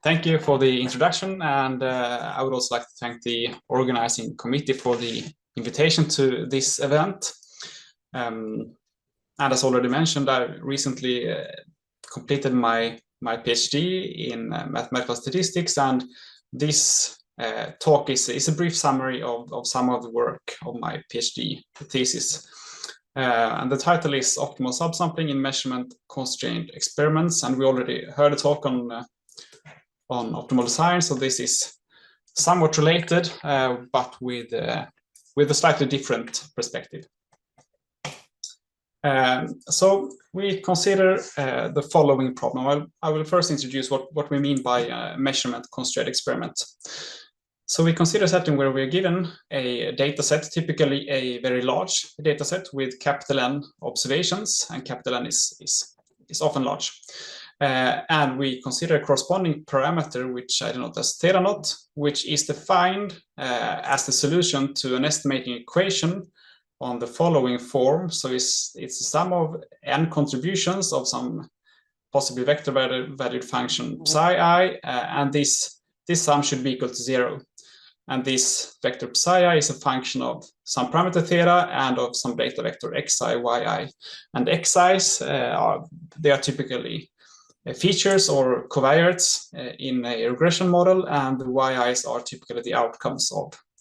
Thank you for the introduction, and I would also like to thank the organizing committee for the invitation to this event. And as already mentioned, I recently completed my PhD in mathematical statistics, and this talk is a brief summary of some of the work of my PhD thesis. And the title is Optimal Subsampling in Measurement Constrained Experiments, and we already heard a talk on optimal design, so this is somewhat related, but with a slightly different perspective. So we consider the following problem. I will first introduce what we mean by a measurement constrained experiment. So we consider a setting where we're given a data set, typically a very large data set with capital N observations, and capital N is often large. And we consider a corresponding parameter, which I denote as theta naught, which is defined as the solution to an estimating equation on the following form. So it's the sum of n contributions of some possibly vector valued function psi I, and this sum should be equal to 0. And this vector psi I is a function of some parameter theta and of some data vector xi, yi. And xi's they are typically features or covariates in a regression model, and the yi's are typically the outcomes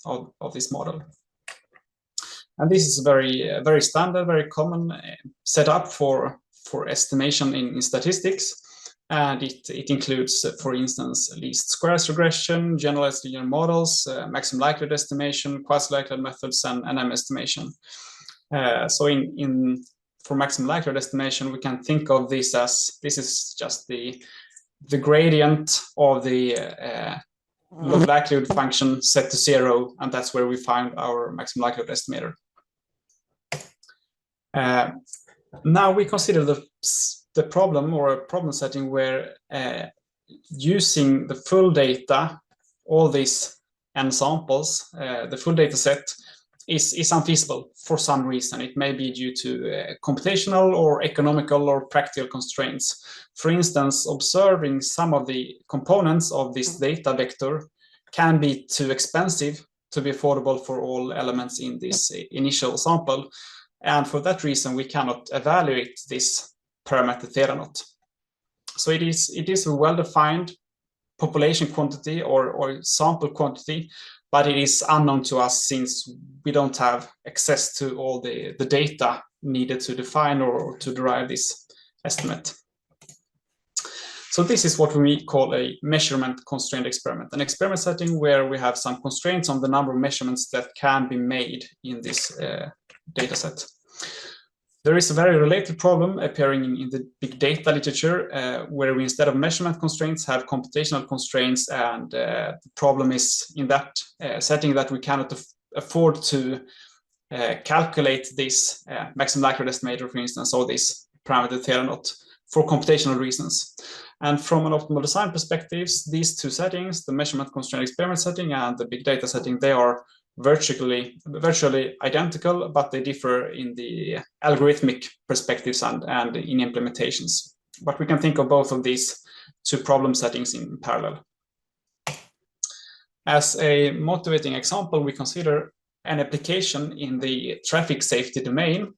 of this model. And this is very standard, very common setup for estimation in statistics, and it includes, for instance, least squares regression, generalized linear models, maximum likelihood estimation, quasi-likelihood methods, and M estimation. So for maximum likelihood estimation, we can think of this as this is just the gradient of the log likelihood function set to 0, and that's where we find our maximum likelihood estimator. Now we consider the problem, or a problem setting where using the full data, all these n samples, the full data set is unfeasible for some reason. It may be due to computational or economical or practical constraints. For instance, observing some of the components of this data vector can be too expensive to be affordable for all elements in this initial sample. And for that reason, we cannot evaluate this parameter theta naught. So it is a well-defined population quantity or sample quantity, but it is unknown to us since we don't have access to all the data needed to define or to derive this estimate. So this is what we call a measurement constrained experiment, an experiment setting where we have some constraints on the number of measurements that can be made in this data set. There is a very related problem appearing in the big data literature, where we, instead of measurement constraints, have computational constraints, and the problem is in that setting that we cannot afford to calculate this maximum likelihood estimator, for instance, or this parameter theta naught for computational reasons. And from an optimal design perspective, these two settings, the measurement constrained experiment setting and the big data setting, they are virtually identical, but they differ in the algorithmic perspectives and in implementations. But we can think of both of these two problem settings in parallel. As a motivating example, we consider an application in the traffic safety domain,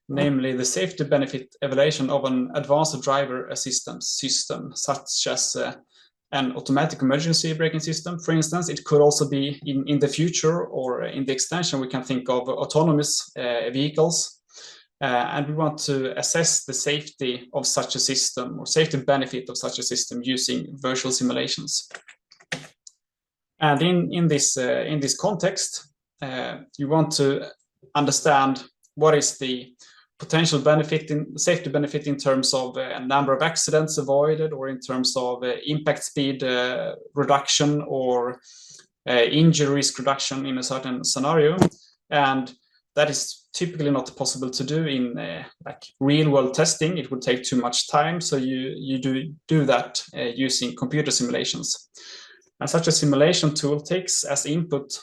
namely the safety benefit evaluation of an advanced driver assistance system, such as an automatic emergency braking system, for instance. It could also be in the future, or in the extension, we can think of autonomous vehicles. And we want to assess the safety of such a system, or safety benefit of such a system, using virtual simulations. And in this context, you want to understand what is the potential benefit safety benefit in terms of number of accidents avoided, or in terms of impact speed reduction, or injury risk reduction in a certain scenario. And that is typically not possible to do in like real world testing. It would take too much time, so you do that using computer simulations. And such a simulation tool takes as input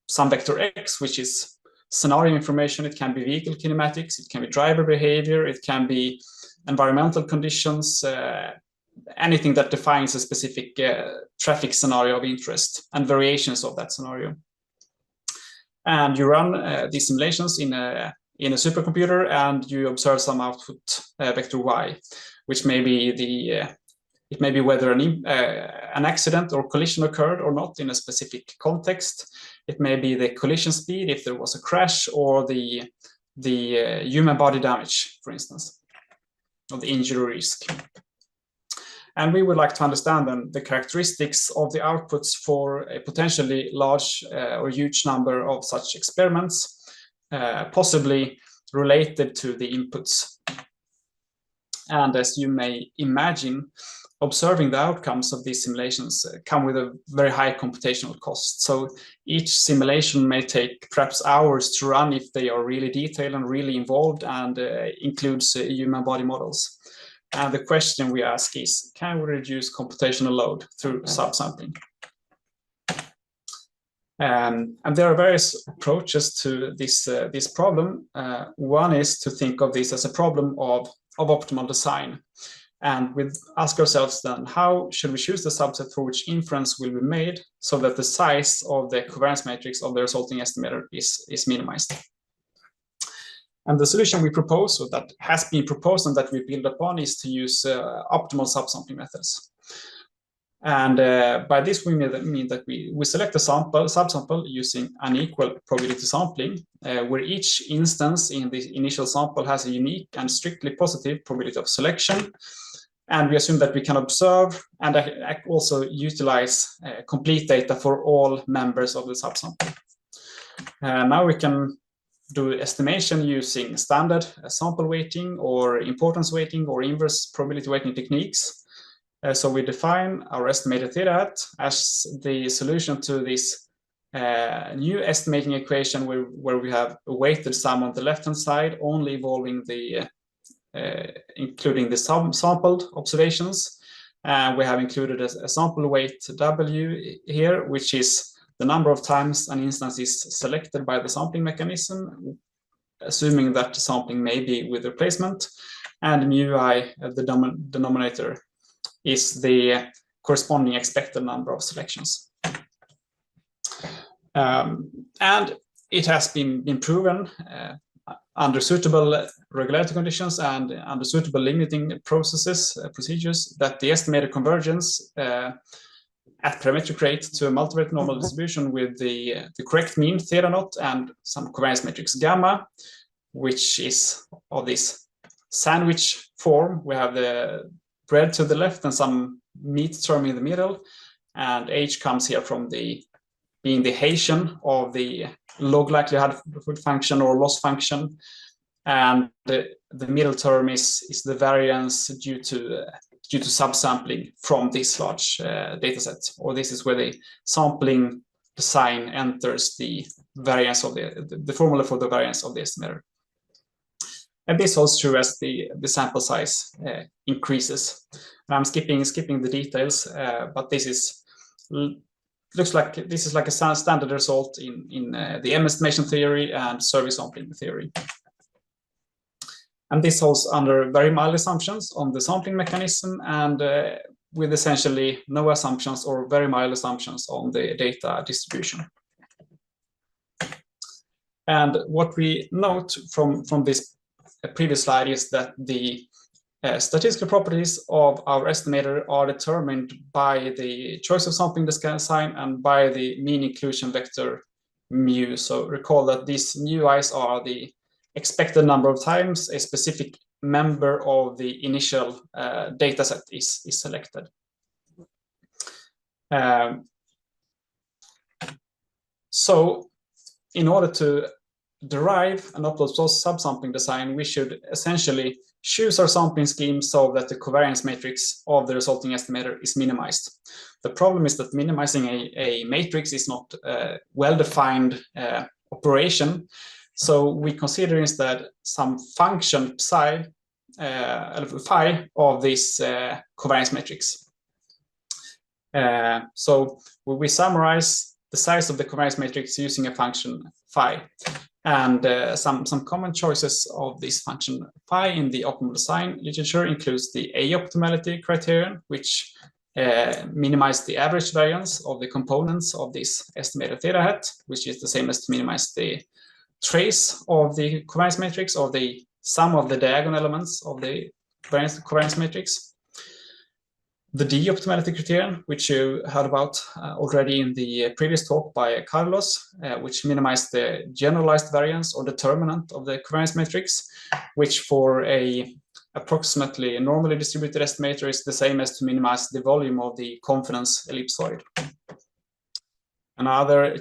some vector x, which is scenario information. It can be vehicle kinematics, it can be driver behavior, it can be environmental conditions, anything that defines a specific traffic scenario of interest and variations of that scenario. And you run these simulations in a supercomputer, and you observe some output vector y, which may be it may be whether an accident or collision occurred or not in a specific context. It may be the collision speed if there was a crash, or the human body damage, for instance, or the injury risk. And we would like to understand then the characteristics of the outputs for a potentially large or huge number of such experiments, possibly related to the inputs. And as you may imagine, observing the outcomes of these simulations come with a very high computational cost. So each simulation may take perhaps hours to run if they are really detailed and really involved, and includes human body models. And the question we ask is, can we reduce computational load through subsampling? And there are various approaches to this problem. One is to think of this as a problem of optimal design. And we ask ourselves then, how should we choose the subset for which inference will be made so that the size of the covariance matrix of the resulting estimator is minimized? And the solution we propose, or that has been proposed and that we build upon, is to use optimal subsampling methods. And by this we mean that we select a subsample using unequal probability sampling, where each instance in the initial sample has a unique and strictly positive probability of selection. And we assume that we can observe and also utilize complete data for all members of the subsample. Now we can do estimation using standard sample weighting or importance weighting or inverse probability weighting techniques. So we define our estimated theta hat as the solution to this new estimating equation where we have a weighted sum on the left-hand side, only involving including the sampled observations. We have included a sample weight W here, which is the number of times an instance is selected by the sampling mechanism, assuming that the sampling may be with replacement, and mu I, the denominator, is the corresponding expected number of selections. And it has been proven under suitable regularity conditions and under suitable limiting procedures that the estimated convergence at parametric rate to a multivariate normal distribution with the correct mean theta naught and some covariance matrix gamma, which is of this sandwich form. We have the bread to the left and some meat term in the middle, and H comes here from being the Hessian of the log likelihood function or loss function, and the middle term is the variance due to subsampling from this large data set, or this is where the sampling design enters the variance of the formula for the variance of the estimator. And this holds true as the sample size increases. And I'm skipping the details, but this looks like a standard result in the M estimation theory and survey sampling theory. And this holds under very mild assumptions on the sampling mechanism, and with essentially no assumptions or very mild assumptions on the data distribution. And what we note from this previous slide is that the statistical properties of our estimator are determined by the choice of sampling design and by the mean inclusion vector mu. So recall that these mu i's are the expected number of times a specific member of the initial data set is selected. So in order to derive an optimal subsampling design, we should essentially choose our sampling scheme so that the covariance matrix of the resulting estimator is minimized. The problem is that minimizing a matrix is not a well-defined operation. So we consider instead some function psi phi of this covariance matrix. So we summarize the size of the covariance matrix using a function phi. And some common choices of this function phi in the optimal design literature includes the A-optimality criterion, which minimize the average variance of the components of this estimated theta hat, which is the same as to minimize the trace of the covariance matrix or the sum of the diagonal elements of the covariance matrix. The D-optimality criterion, which you heard about already in the previous talk by Carlos, which minimizes the generalized variance or determinant of the covariance matrix, which for a approximately normally distributed estimator is the same as to minimize the volume of the confidence ellipsoid. Another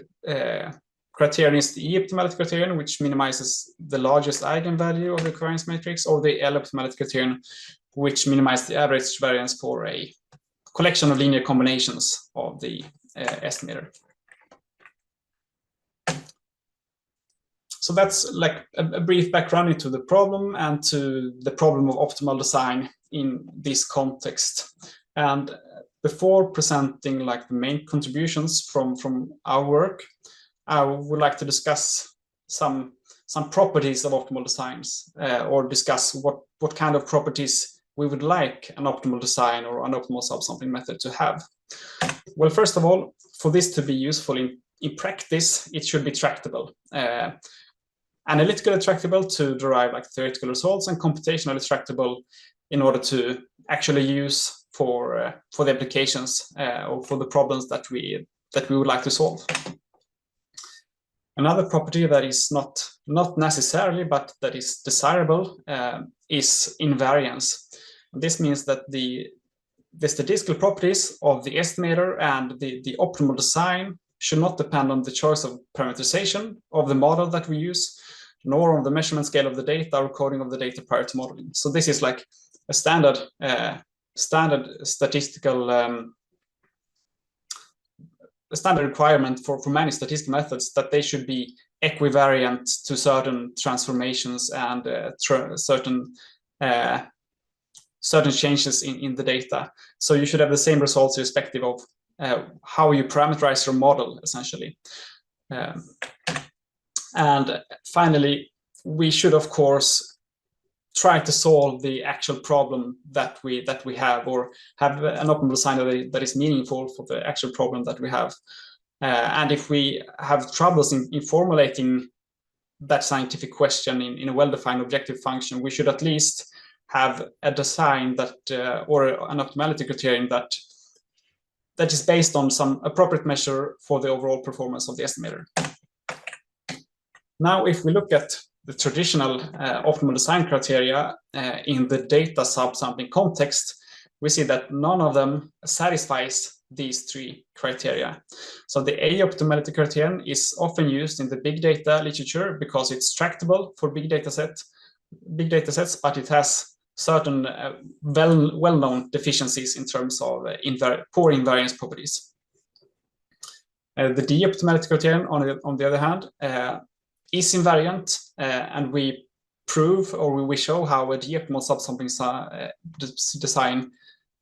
criterion is the E-optimality criterion, which minimizes the largest eigenvalue of the covariance matrix, or the L-optimality criterion, which minimizes the average variance for a collection of linear combinations of the estimator. So that's like a brief background into the problem and to the problem of optimal design in this context. And before presenting like the main contributions from our work, I would like to discuss some properties of optimal designs, or discuss what kind of properties we would like an optimal design or an optimal subsampling method to have. Well, first of all, for this to be useful in practice, it should be tractable. Analytically tractable to derive like theoretical results, and computationally tractable in order to actually use for the applications or for the problems that we would like to solve. Another property that is not necessarily, but that is desirable, is invariance. This means that the statistical properties of the estimator and the optimal design should not depend on the choice of parameterization of the model that we use, nor on the measurement scale of the data or coding of the data prior to modeling. So this is like a standard statistical a standard requirement for many statistical methods, that they should be equivariant to certain transformations and certain changes in the data. So you should have the same results irrespective of how you parameterize your model, essentially. And finally, we should, of course, try to solve the actual problem that we have, or have an optimal design that is meaningful for the actual problem that we have. And if we have troubles in formulating that scientific question in a well-defined objective function, we should at least have a design that, or an optimality criterion that is based on some appropriate measure for the overall performance of the estimator. Now, if we look at the traditional optimal design criteria in the data subsampling context, we see that none of them satisfies these three criteria. So the A-optimality criterion is often used in the big data literature because it's tractable for big data sets, but it has certain well-known deficiencies in terms of poor invariance properties. The D-optimality criterion, on the other hand, is invariant, and we prove, or we show how a D-optimal subsampling design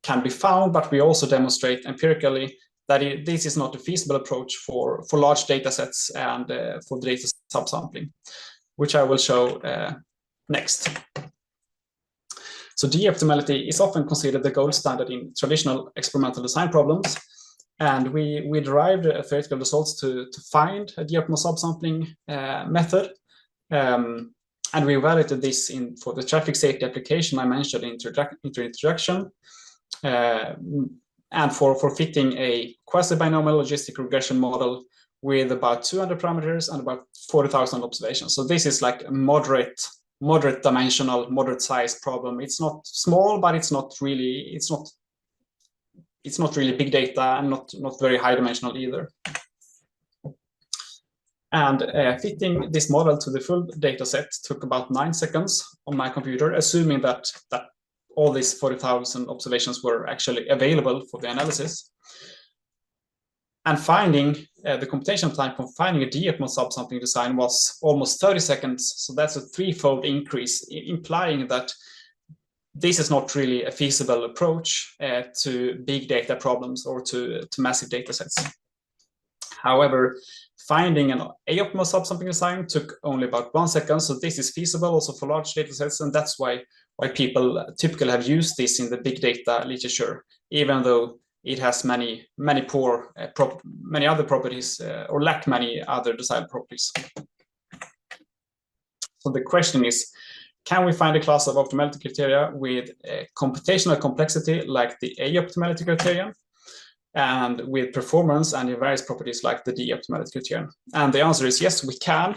can be found, but we also demonstrate empirically that this is not a feasible approach for large data sets and for data subsampling, which I will show next. So D-optimality is often considered the gold standard in traditional experimental design problems, and we derived theoretical results to find a D-optimal subsampling method, and we evaluated this for the traffic safety application I mentioned in introduction, and for fitting a quasi-binomial logistic regression model with about 200 parameters and about 40,000 observations. So this is like a moderate dimensional, moderate size problem. It's not small, but it's not really big data, and not very high dimensional either. And fitting this model to the full data set took about 9 seconds on my computer, assuming that all these 40,000 observations were actually available for the analysis. And finding the computation time for finding a D-optimal subsampling design was almost 30 seconds. So that's a 3-fold increase, implying that this is not really a feasible approach to big data problems or to massive data sets. However, finding an optimal subsampling design took only about 1 second, so this is feasible also for large data sets, and that's why people typically have used this in the big data literature, even though it has many other properties or lack many other desirable properties. So the question is, can we find a class of optimality criteria with computational complexity like the A optimality criterion, and with performance and various properties like the D optimality criterion? And the answer is yes, we can.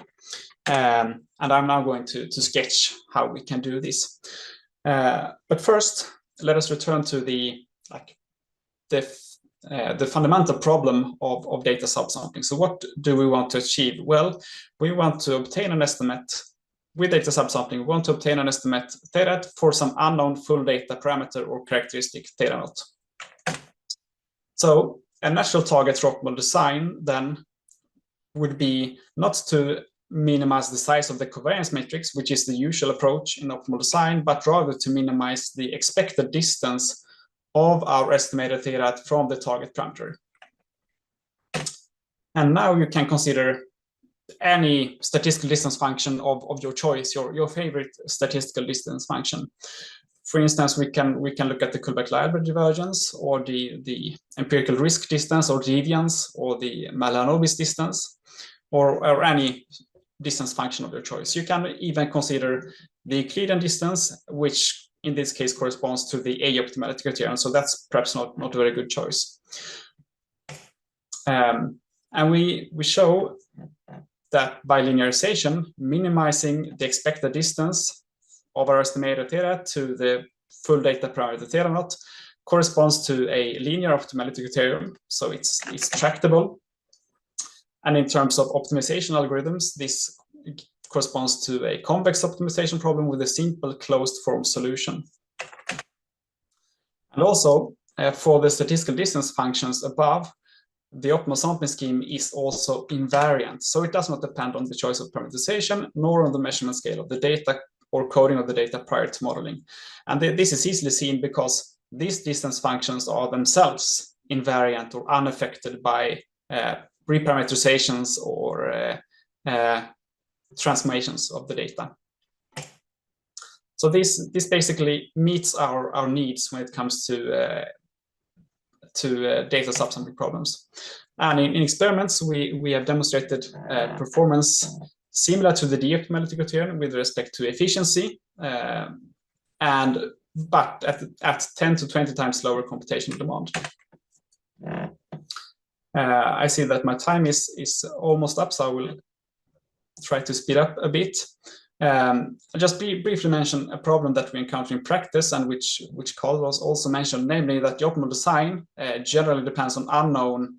And I'm now going to sketch how we can do this. But first, let us return to the fundamental problem of data subsampling. So what do we want to achieve? Well, we want to obtain an estimate with data subsampling. We want to obtain an estimate theta for some unknown full data parameter or characteristic theta naught. So a natural target for optimal design then would be not to minimize the size of the covariance matrix, which is the usual approach in optimal design, but rather to minimize the expected distance of our estimated theta from the target parameter. And now you can consider any statistical distance function of your choice, your favorite statistical distance function. For instance, we can look at the Kullback-Leibler divergence, or the empirical risk distance, or deviance, or the Mahalanobis distance, or any distance function of your choice. You can even consider the Euclidean distance, which in this case corresponds to the A optimality criterion. So that's perhaps not a very good choice. And we show that by linearization, minimizing the expected distance of our estimated theta to the full data parameter theta naught corresponds to a linear optimality criterion. So it's tractable. And in terms of optimization algorithms, this corresponds to a convex optimization problem with a simple closed form solution. And also, for the statistical distance functions above, the optimal sampling scheme is also invariant. So it does not depend on the choice of parameterization, nor on the measurement scale of the data or coding of the data prior to modeling. And this is easily seen because these distance functions are themselves invariant or unaffected by reparameterizations or transformations of the data. So this basically meets our needs when it comes to data subsampling problems. And in experiments, we have demonstrated performance similar to the D optimality criterion with respect to efficiency, but at 10 to 20 times lower computational demand. I see that my time is almost up, so I will try to speed up a bit. I'll just briefly mention a problem that we encounter in practice, and which Carl was also mentioned, namely that the optimal design generally depends on unknown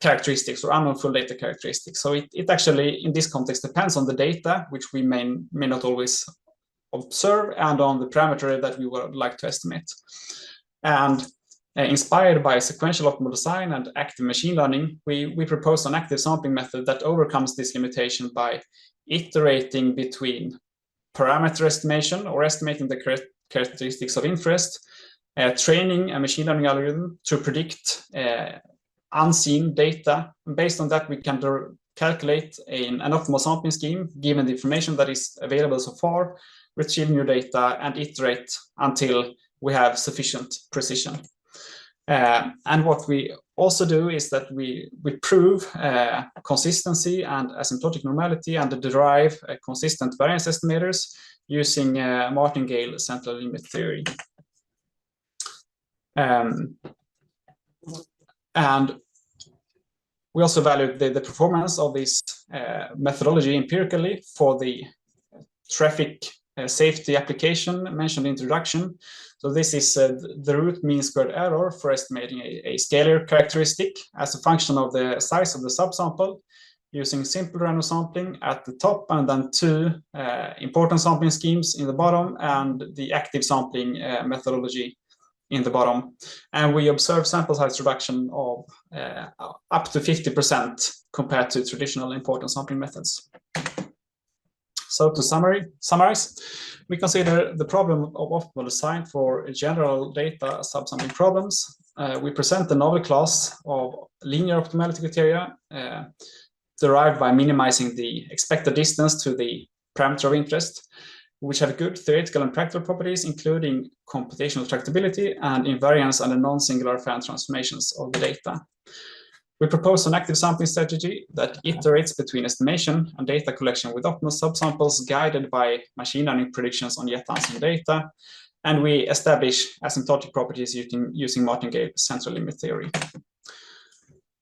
characteristics or unknown full data characteristics. So it actually, in this context, depends on the data, which we may not always observe, and on the parameter that we would like to estimate. And inspired by sequential optimal design and active machine learning, we propose an active sampling method that overcomes this limitation by iterating between parameter estimation, or estimating the characteristics of interest, training a machine learning algorithm to predict unseen data. Based on that, we can calculate an optimal sampling scheme given the information that is available so far, retrieve new data, and iterate until we have sufficient precision. And what we also do is that we prove consistency and asymptotic normality, and derive consistent variance estimators using martingale central limit theory. And we also evaluate the performance of this methodology empirically for the traffic safety application mentioned in the introduction. So this is the root mean squared error for estimating a scalar characteristic as a function of the size of the subsample, using simple random sampling at the top, and then two important sampling schemes in the bottom, and the active sampling methodology in the bottom. And we observe sample size reduction of up to 50% compared to traditional important sampling methods. So to summarize, we consider the problem of optimal design for general data subsampling problems. We present the novel class of linear optimality criteria derived by minimizing the expected distance to the parameter of interest, which have good theoretical and practical properties, including computational tractability and invariance under non-singular fan transformations of the data. We propose an active sampling strategy that iterates between estimation and data collection with optimal subsamples guided by machine learning predictions on yet unseen data. And we establish asymptotic properties using martingale central limit theory.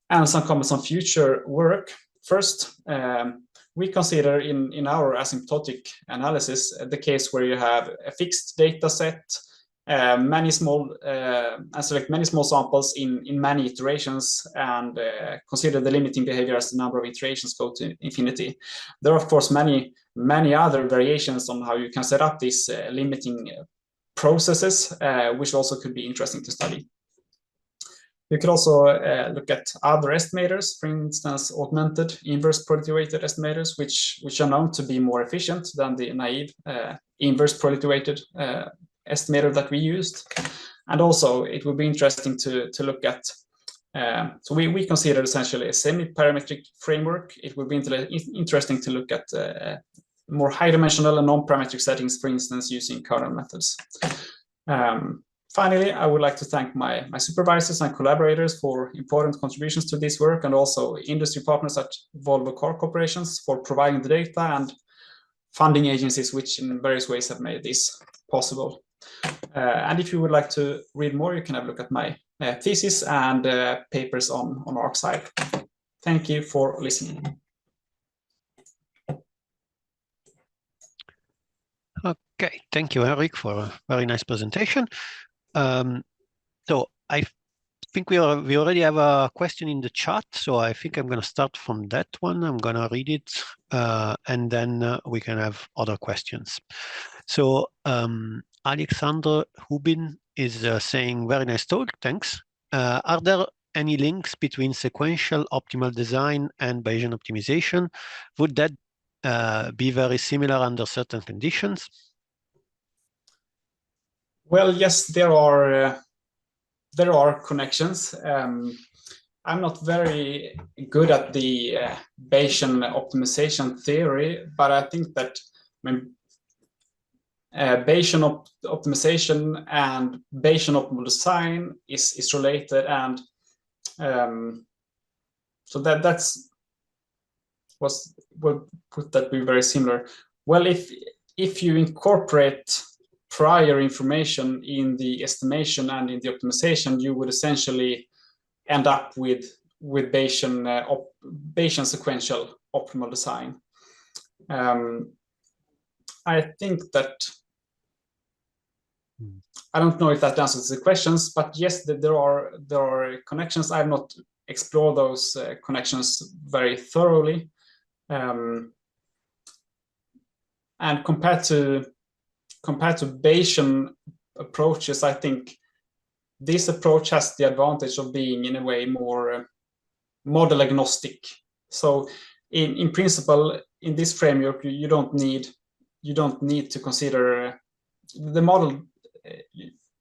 And some comments on future work. First, we consider in our asymptotic analysis the case where you have a fixed data set, and select many small samples in many iterations, and consider the limiting behavior as the number of iterations go to infinity. There are, of course, many other variations on how you can set up these limiting processes, which also could be interesting to study. You could also look at other estimators, for instance, augmented inverse probability weighted estimators, which are known to be more efficient than the naive inverse probability weighted estimator that we used. And also it would be interesting to look at, so we consider essentially a semi-parametric framework. It would be interesting to look at more high-dimensional and non-parametric settings, for instance, using kernel methods. Finally, I would like to thank my supervisors and collaborators for important contributions to this work, and also industry partners at Volvo Car Corporations for providing the data, and funding agencies which in various ways have made this possible. And if you would like to read more, you can have a look at my thesis and papers on ArcSci. Thank you for listening. Okay, thank you, Henrik, for a very nice presentation. So I think we already have a question in the chat, so I think I'm going to start from that one. I'm going to read it, and then we can have other questions. So Alexander Hubin is saying, very nice talk, thanks. Are there any links between sequential optimal design and Bayesian optimization? Would that be very similar under certain conditions? Well, yes, there are connections. I'm not very good at the Bayesian optimization theory, but I think that Bayesian optimization and Bayesian optimal design is related, and so that's would that be very similar? Well, if you incorporate prior information in the estimation and in the optimization, you would essentially end up with Bayesian sequential optimal design. I think that I don't know if that answers the questions, but yes, there are connections. I have not explored those connections very thoroughly, and compared to Bayesian approaches, I think this approach has the advantage of being, in a way, more model agnostic. So in principle, in this framework, you don't need to consider the model.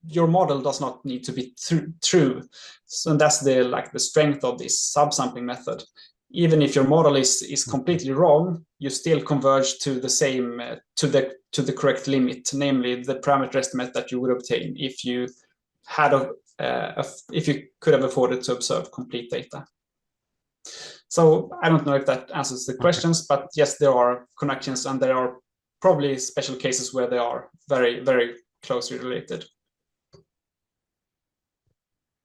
Your model does not need to be true. So that's the strength of this subsampling method. Even if your model is completely wrong, you still converge to the same to the correct limit, namely the parameter estimate that you would obtain if you had if you could have afforded to observe complete data. So I don't know if that answers the questions, but yes, there are connections, and there are probably special cases where they are very, very closely related.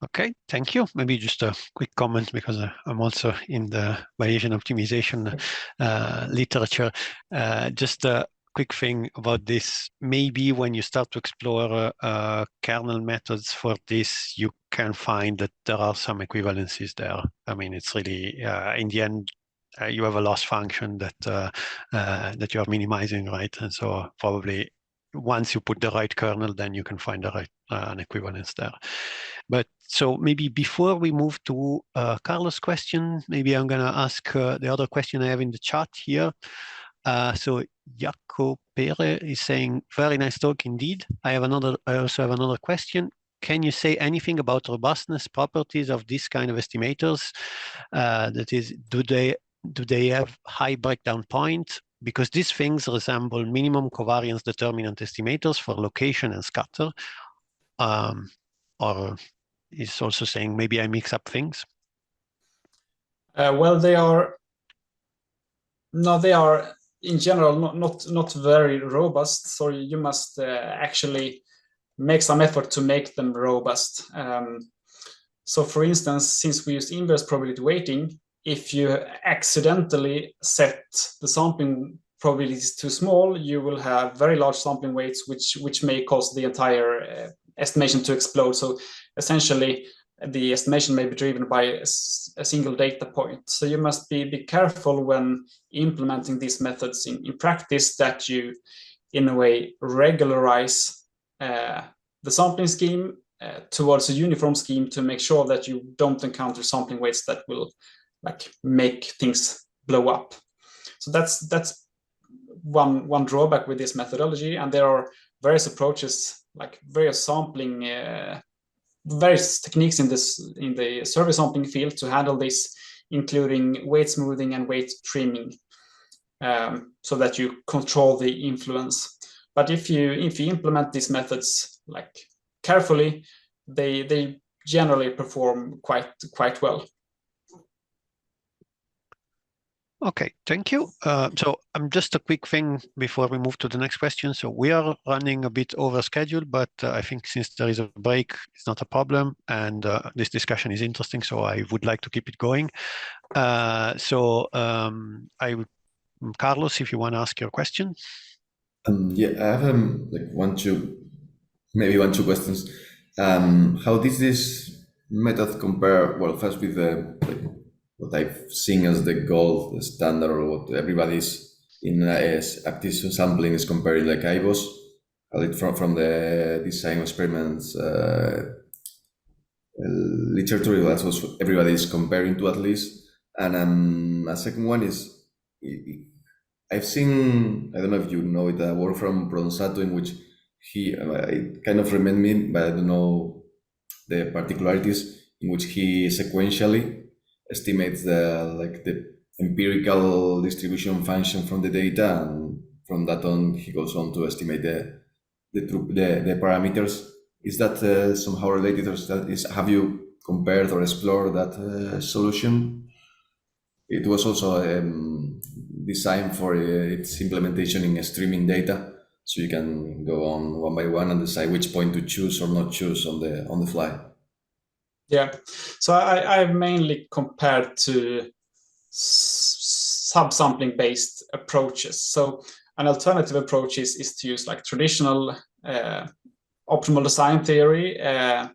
Okay, thank you. Maybe just a quick comment, because I'm also in the Bayesian optimization literature. Just a quick thing about this. Maybe when you start to explore kernel methods for this, you can find that there are some equivalencies there. I mean, it's really, in the end, you have a loss function that that you are minimizing, right? And so probably once you put the right kernel, then you can find the right an equivalence there. But so maybe before we move to Carlos' question, maybe I'm going to ask the other question I have in the chat here. So Jaco Pere is saying, very nice talk indeed. I also have another question. can you say anything about robustness properties of this kind of estimators? That is, do they have high breakdown point? Because these things resemble minimum covariance determinant estimators for location and scatter. Or is also saying maybe I mix up things? Well, they are in general not very robust. So you must actually make some effort to make them robust. So for instance, since we use inverse probability weighting, if you accidentally set the sampling probabilities too small, you will have very large sampling weights, which may cause the entire estimation to explode. So essentially, the estimation may be driven by a single data point. So you must be careful when implementing these methods in practice, that you, in a way, regularize the sampling scheme towards a uniform scheme to make sure that you don't encounter sampling weights that will make things blow up. So that's one drawback with this methodology, and there are various approaches, like various sampling, various techniques in the survey sampling field to handle this, including weight smoothing and weight trimming, so that you control the influence. But if you implement these methods carefully, they generally perform quite well. Okay, thank you. So just a quick thing before we move to the next question. So we are running a bit over schedule, but I think since there is a break, it's not a problem. And this discussion is interesting, so I would like to keep it going. Carlos, if you want to ask your question. Yeah, I have maybe one, two questions. How does this method compare? Well, first with what I've seen as the gold standard, or what everybody's in active sampling is comparing, like IVOS, from the design experiments literature. That's what everybody is comparing to, at least. And a second one is, I've seen, I don't know if you know it, a work from Bronzato in which it kind of reminded me, but I don't know the particularities, in which he sequentially estimates the empirical distribution function from the data, and from that on he goes on to estimate the parameters. Is that somehow related, or have you compared or explored that solution? It was also designed for its implementation in streaming data, so you can go on one by one and decide which point to choose or not choose on the fly. Yeah, so I've mainly compared to subsampling based approaches. So an alternative approach is to use traditional optimal design theory and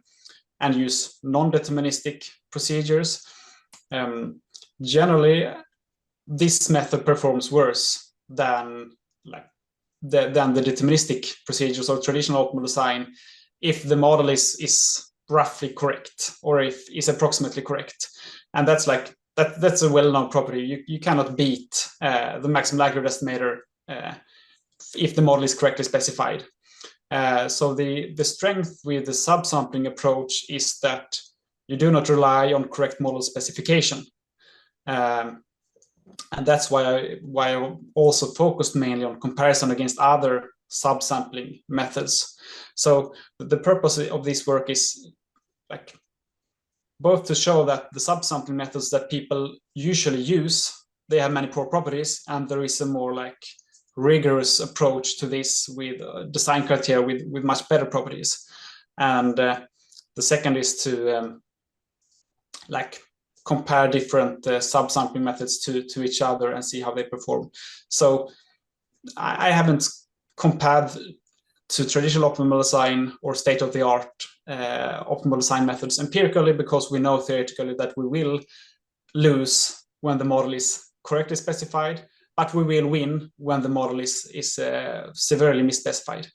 use non-deterministic procedures. Generally, this method performs worse than the deterministic procedures or traditional optimal design if the model is roughly correct, or if is approximately correct. And that's that's a well-known property. You cannot beat the maximum likelihood estimator if the model is correctly specified. So the strength with the subsampling approach is that you do not rely on correct model specification. And that's why I also focused mainly on comparison against other subsampling methods. So the purpose of this work is both to show that the subsampling methods that people usually use, they have many poor properties, and there is a more rigorous approach to this with design criteria with much better properties. And the second is to compare different subsampling methods to each other and see how they perform. So I haven't compared to traditional optimal design or state-of-the-art optimal design methods empirically, because we know theoretically that we will lose when the model is correctly specified, but we will win when the model is severely misspecified.